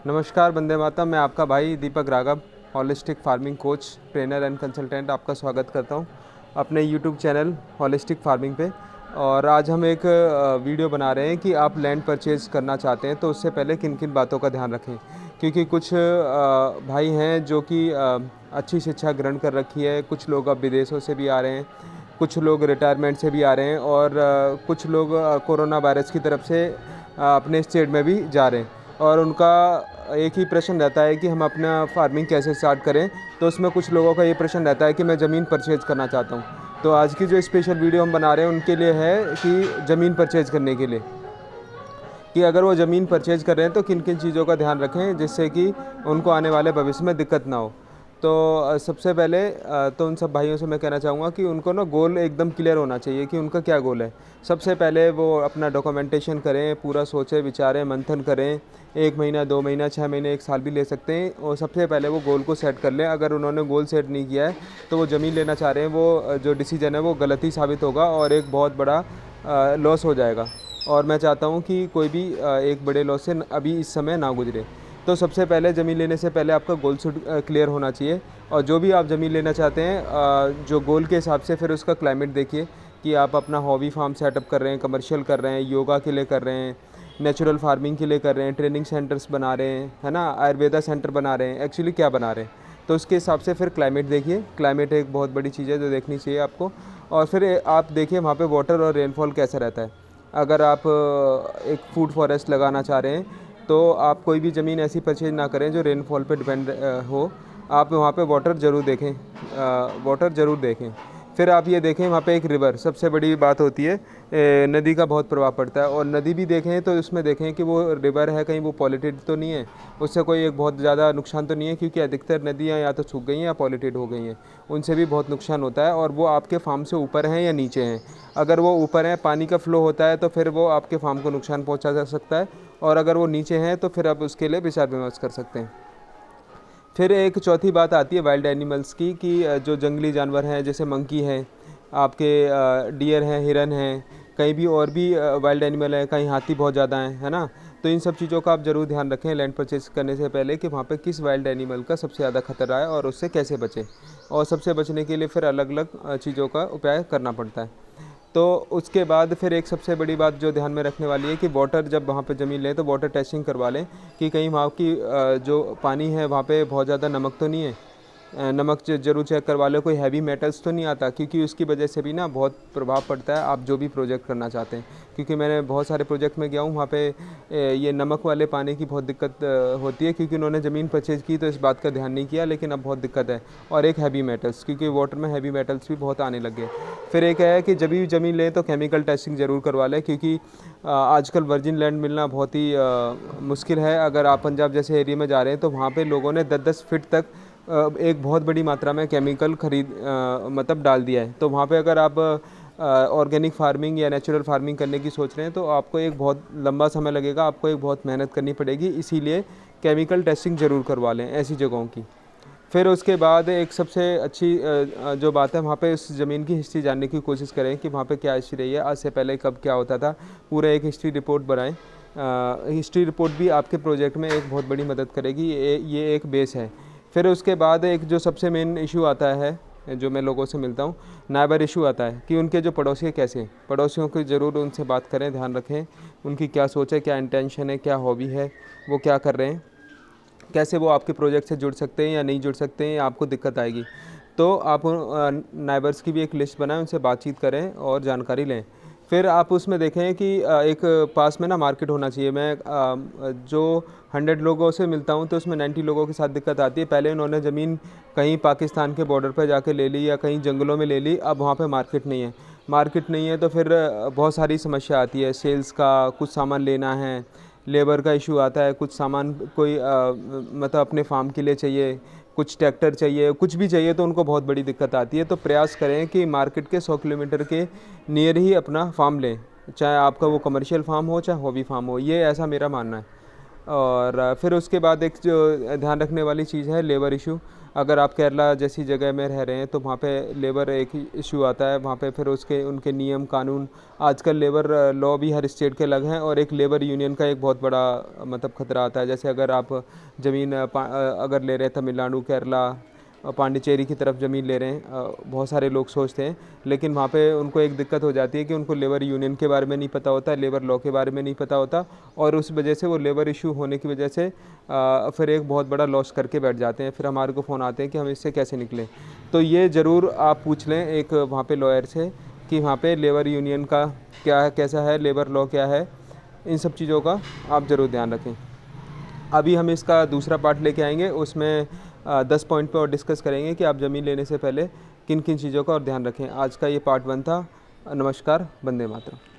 नमस्कार वंदे मातरम। मैं आपका भाई Deepak Raghav, holistic farming coach, trainer and consultant आपका स्वागत करता हूं अपने यूट्यूब चैनल हॉलिस्टिक फार्मिंग पे। और आज हम एक वीडियो बना रहे हैं कि आप लैंड परचेज़ करना चाहते हैं तो उससे पहले किन किन बातों का ध्यान रखें। क्योंकि कुछ भाई हैं जो कि अच्छी शिक्षा ग्रहण कर रखी है, कुछ लोग अब विदेशों से भी आ रहे हैं, कुछ लोग रिटायरमेंट से भी आ रहे हैं और कुछ लोग कोरोना वायरस की तरफ से अपने स्टेट में भी जा रहे हैं। और उनका एक ही प्रश्न रहता है कि हम अपना फार्मिंग कैसे स्टार्ट करें। तो उसमें कुछ लोगों का ये प्रश्न रहता है कि मैं ज़मीन परचेज़ करना चाहता हूँ। तो आज की जो स्पेशल वीडियो हम बना रहे हैं उनके लिए है कि ज़मीन परचेज़ करने के लिए, कि अगर वो ज़मीन परचेज़ कर रहे हैं तो किन किन चीज़ों का ध्यान रखें जिससे कि उनको आने वाले भविष्य में दिक्कत ना हो। तो सबसे पहले तो उन सब भाइयों से मैं कहना चाहूँगा कि उनको ना गोल एकदम क्लियर होना चाहिए कि उनका क्या गोल है। सबसे पहले वो अपना डॉक्यूमेंटेशन करें, पूरा सोचें विचारें, मंथन करें। 1 महीना, 2 महीना, 6 महीने, 1 साल भी ले सकते हैं। और सबसे पहले वो गोल को सेट कर लें। अगर उन्होंने गोल सेट नहीं किया है तो वो ज़मीन लेना चाह रहे हैं, वो जो डिसीजन है वो गलत ही साबित होगा और एक बहुत बड़ा लॉस हो जाएगा। और मैं चाहता हूँ कि कोई भी एक बड़े लॉस से अभी इस समय ना गुजरे। तो सबसे पहले ज़मीन लेने से पहले आपका गोल शुड क्लियर होना चाहिए। और जो भी आप ज़मीन लेना चाहते हैं, जो गोल के हिसाब से फिर उसका क्लाइमेट देखिए कि आप अपना हॉबी फार्म सेटअप कर रहे हैं, कमर्शियल कर रहे हैं, योगा के लिए कर रहे हैं, नेचुरल फार्मिंग के लिए कर रहे हैं, ट्रेनिंग सेंटर्स बना रहे हैं, है ना, आयुर्वेदा सेंटर बना रहे हैं, एक्चुअली क्या बना रहे हैं। तो उसके हिसाब से फिर क्लाइमेट देखिए। क्लाइमेट एक बहुत बड़ी चीज़ है जो देखनी चाहिए आपको। और फिर आप देखिए वहाँ पे वाटर और रेनफॉल कैसा रहता है। अगर आप एक फूड फॉरेस्ट लगाना चाह रहे हैं तो आप कोई भी ज़मीन ऐसी परचेज ना करें जो रेनफॉल पे डिपेंड हो। आप वहाँ पे वाटर ज़रूर देखें, वाटर ज़रूर देखें। फिर आप ये देखें वहाँ पे एक रिवर, सबसे बड़ी बात होती है नदी का बहुत प्रभाव पड़ता है। और नदी भी देखें तो उसमें देखें कि वो रिवर है कहीं वो पॉल्यूटेड तो नहीं है, उससे कोई एक बहुत ज़्यादा नुकसान तो नहीं है। क्योंकि अधिकतर नदियाँ या तो सूख गई हैं या पॉल्यूटेड हो गई हैं, उनसे भी बहुत नुकसान होता है। और वो आपके फार्म से ऊपर हैं या नीचे हैं। अगर वो ऊपर हैं, पानी का फ्लो होता है तो फिर वो आपके फार्म को नुकसान पहुँचा जा सकता है। और अगर वो नीचे हैं तो फिर आप उसके लिए विचार विमर्श कर सकते हैं। फिर एक चौथी बात आती है वाइल्ड एनिमल्स की, कि जो जंगली जानवर हैं जैसे मंकी हैं, आपके डियर हैं, हिरन हैं, कहीं भी और भी वाइल्ड एनिमल है, कहीं हाथी बहुत ज़्यादा हैं, है ना। तो इन सब चीज़ों का आप ज़रूर ध्यान रखें लैंड परचेज करने से पहले कि वहाँ पे किस वाइल्ड एनिमल का सबसे ज़्यादा खतरा है और उससे कैसे बचें। और सबसे बचने के लिए फिर अलग अलग चीज़ों का उपाय करना पड़ता है। तो उसके बाद फिर एक सबसे बड़ी बात जो ध्यान में रखने वाली है कि वाटर, जब वहाँ पे ज़मीन लें तो वाटर टेस्टिंग करवा लें कि कहीं वहाँ की जो पानी है वहाँ पे बहुत ज़्यादा नमक तो नहीं है। नमक ज़रूर चेक करवा लें, कोई हैवी मेटल्स तो नहीं आता, क्योंकि उसकी वजह से भी ना बहुत प्रभाव पड़ता है आप जो भी प्रोजेक्ट करना चाहते हैं। क्योंकि मैंने बहुत सारे प्रोजेक्ट में गया हूँ, वहाँ पे ये नमक वाले पानी की बहुत दिक्कत होती है। क्योंकि उन्होंने ज़मीन परचेज़ की तो इस बात का ध्यान नहीं किया, लेकिन अब बहुत दिक्कत है। और एक हैवी मेटल्स, क्योंकि वाटर में हैवी मेटल्स भी बहुत आने लगे। फिर एक है कि जब भी ज़मीन लें तो केमिकल टेस्टिंग ज़रूर करवा लें। क्योंकि आजकल वर्जिन लैंड मिलना बहुत ही मुश्किल है। अगर आप पंजाब जैसे एरिया में जा रहे हैं तो वहाँ पे लोगों ने 10-10 फीट तक एक बहुत बड़ी मात्रा में केमिकल मतलब डाल दिया है। तो वहाँ पे अगर आप ऑर्गेनिक फार्मिंग या नेचुरल फार्मिंग करने की सोच रहे हैं तो आपको एक बहुत लंबा समय लगेगा, आपको एक बहुत मेहनत करनी पड़ेगी। इसीलिए केमिकल टेस्टिंग ज़रूर करवा लें ऐसी जगहों की। फिर उसके बाद एक सबसे अच्छी जो बात है, वहाँ पे उस ज़मीन की हिस्ट्री जानने की कोशिश करें कि वहाँ पे क्या हिस्ट्री रही है, आज से पहले कब क्या होता था, पूरा एक हिस्ट्री रिपोर्ट बनाएं। हिस्ट्री रिपोर्ट भी आपके प्रोजेक्ट में एक बहुत बड़ी मदद करेगी, ये एक बेस है। फिर उसके बाद एक जो सबसे मेन इशू आता है, जो मैं लोगों से मिलता हूँ, नाइबर इशू आता है कि उनके जो पड़ोसी है कैसे। पड़ोसियों को ज़रूर उनसे बात करें, ध्यान रखें उनकी क्या सोच है, क्या इंटेंशन है, क्या हॉबी है, वो क्या कर रहे हैं, कैसे वो आपके प्रोजेक्ट से जुड़ सकते हैं या नहीं जुड़ सकते हैं, या आपको दिक्कत आएगी। तो आप नाइबर्स की भी एक लिस्ट बनाएं, उनसे बातचीत करें और जानकारी लें। फिर आप उसमें देखें कि एक पास में ना मार्केट होना चाहिए। मैं जो 100 लोगों से मिलता हूँ तो उसमें 90 लोगों के साथ दिक्कत आती है। पहले उन्होंने ज़मीन कहीं पाकिस्तान के बॉर्डर पर जाके ले ली या कहीं जंगलों में ले ली, अब वहाँ पे मार्केट नहीं है। मार्केट नहीं है तो फिर बहुत सारी समस्या आती है, सेल्स का, कुछ सामान लेना है, लेबर का इशू आता है, कुछ सामान कोई मतलब अपने फार्म के लिए चाहिए, कुछ ट्रैक्टर चाहिए, कुछ भी चाहिए, तो उनको बहुत बड़ी दिक्कत आती है। तो प्रयास करें कि मार्केट के 100 किलोमीटर के नियर ही अपना फार्म लें, चाहे आपका वो कमर्शियल फार्म हो चाहे हॉबी फार्म हो, ये ऐसा मेरा मानना है। और फिर उसके बाद एक जो ध्यान रखने वाली चीज़ है लेबर इशू। अगर आप केरला जैसी जगह में रह रहे हैं तो वहाँ पे लेबर एक इशू आता है, वहाँ पे फिर उसके उनके नियम कानून, आजकल लेबर लॉ भी हर स्टेट के अलग हैं, और एक लेबर यूनियन का एक बहुत बड़ा मतलब खतरा आता है। जैसे अगर आप ज़मीन अगर ले रहे हैं तमिलनाडु, केरला, पांडिचेरी की तरफ ज़मीन ले रहे हैं, बहुत सारे लोग सोचते हैं, लेकिन वहाँ पे उनको एक दिक्कत हो जाती है कि उनको लेबर यूनियन के बारे में नहीं पता होता, लेबर लॉ के बारे में नहीं पता होता, और उस वजह से वो लेबर इशू होने की वजह से फिर एक बहुत बड़ा लॉस करके बैठ जाते हैं। फिर हमारे को फ़ोन आते हैं कि हम इससे कैसे निकलें। तो ये ज़रूर आप पूछ लें एक वहाँ पे लॉयर से कि वहाँ पे लेबर यूनियन का क्या है, कैसा है, लेबर लॉ क्या है, इन सब चीज़ों का आप ज़रूर ध्यान रखें। अभी हम इसका दूसरा पार्ट लेके आएंगे, उसमें 10 पॉइंट पे और डिस्कस करेंगे कि आप ज़मीन लेने से पहले किन किन चीज़ों का और ध्यान रखें। आज का ये पार्ट 1 था। नमस्कार, वंदे मातरम।